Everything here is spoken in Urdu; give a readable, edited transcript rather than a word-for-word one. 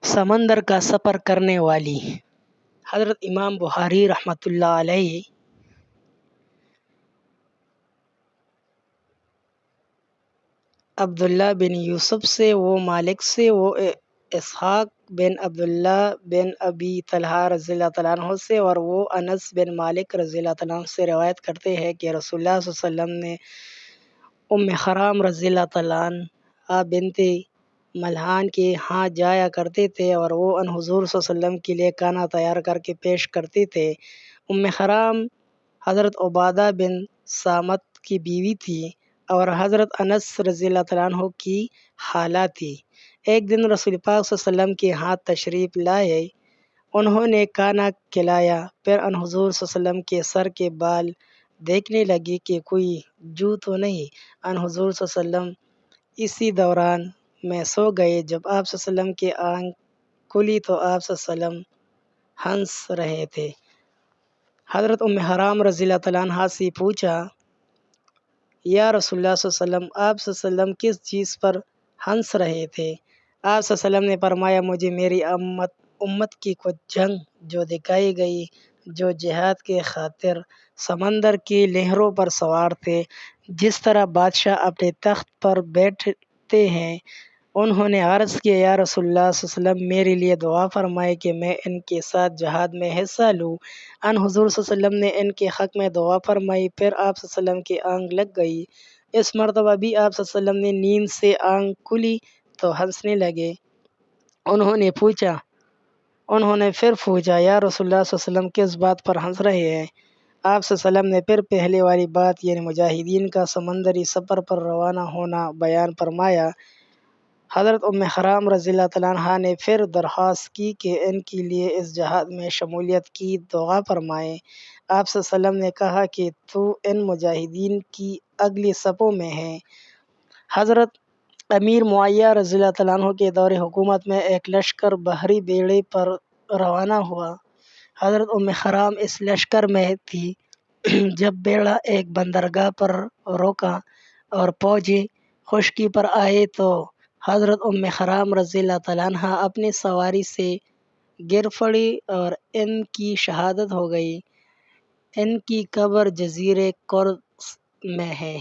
سمندر کا سفر کرنے والی حضرت امام بخاری رحمۃ اللہ علیہ عبداللہ بن یوسف سے، وہ مالک سے، وہ اسحاق بن عبداللہ بن ابی طلحہ رضی اللہ تعالیٰ عنہ سے، اور وہ انس بن مالک رضی اللہ تعالیٰ عنہ سے روایت کرتے ہیں کہ رسول اللہ صلی اللہ علیہ وسلم نے ام حرام رضی اللہ تعالیٰ عنہ بنت ملحان کے ہاں جایا کرتے تھے، اور وہ ان حضور صلی اللہ علیہ وسلم کے لیے کھانا تیار کر کے پیش کرتے تھے۔ ام حرام حضرت عبادہ بن صامت کی بیوی تھی اور حضرت انس رضی اللہ تعالیٰ عنہ کی خالہ تھی۔ ایک دن رسول پاک صلی اللہ علیہ وسلم کے ہاتھ تشریف لائے، انہوں نے کھانا کھلایا، پھر ان حضور صلی اللہ علیہ وسلم کے سر کے بال دیکھنے لگی کہ کوئی جو تو نہیں۔ ان حضور صلی اللہ علیہ وسلم اسی دوران میں سو گئے۔ جب آپ صلی اللہ علیہ وسلم کی آنکھ کھلی تو آپ صلی اللہ علیہ وسلم ہنس رہے تھے۔ حضرت ام حرام رضی اللہ تعالیٰ عنہ سے پوچھا، یا رسول اللہ صلی اللہ علیہ وسلم، آپ صلی اللہ علیہ وسلم کس چیز پر ہنس رہے تھے؟ آپ صلی اللہ علیہ وسلم نے فرمایا، مجھے میری امت کی کچھ جنگ جو دکھائی گئی، جو جہاد کے خاطر سمندر کی لہروں پر سوار تھے، جس طرح بادشاہ اپنے تخت پر بیٹھتے ہیں۔ انہوں نے عرض کیا، یا رسول اللہ صلی اللہ علیہ وسلم، میرے لیے دعا فرمائے کہ میں ان کے ساتھ جہاد میں حصہ لوں۔ ان حضور صلی اللہ علیہ وسلم نے ان کے حق میں دعا فرمائی، پھر آپ صلی اللہ علیہ وسلم کی آنکھ لگ گئی۔ اس مرتبہ بھی آپ صلی اللہ علیہ وسلم نے نیند سے آنکھ کھلی تو ہنسنے لگے۔ انہوں نے پھر پوچھا، یا رسول اللہ صلی اللہ علیہ وسلم کس بات پر ہنس رہے ہیں؟ آپ صلی اللہ علیہ وسلم نے پھر پہلے والی بات یعنی مجاہدین کا سمندری سفر پر روانہ ہونا بیان فرمایا۔ حضرت ام حرام رضی اللہ تعالیٰ عنہ نے پھر درخواست کی کہ ان کے لیے اس جہاد میں شمولیت کی دعا فرمائیں۔ آپ صلی اللہ علیہ وسلم نے کہا کہ تو ان مجاہدین کی اگلی صفوں میں ہے۔ حضرت امیر معاویہ رضی اللہ تعالیٰ عنہ کے دور حکومت میں ایک لشکر بحری بیڑے پر روانہ ہوا۔ حضرت ام حرام اس لشکر میں تھی۔ جب بیڑا ایک بندرگاہ پر روکا اور فوجی خشکی پر آئے تو حضرت ام حرام رضی اللہ تعالیٰ عنہ اپنی سواری سے گر پڑی اور ان کی شہادت ہو گئی۔ ان کی قبر جزیرہ قرظ میں ہے۔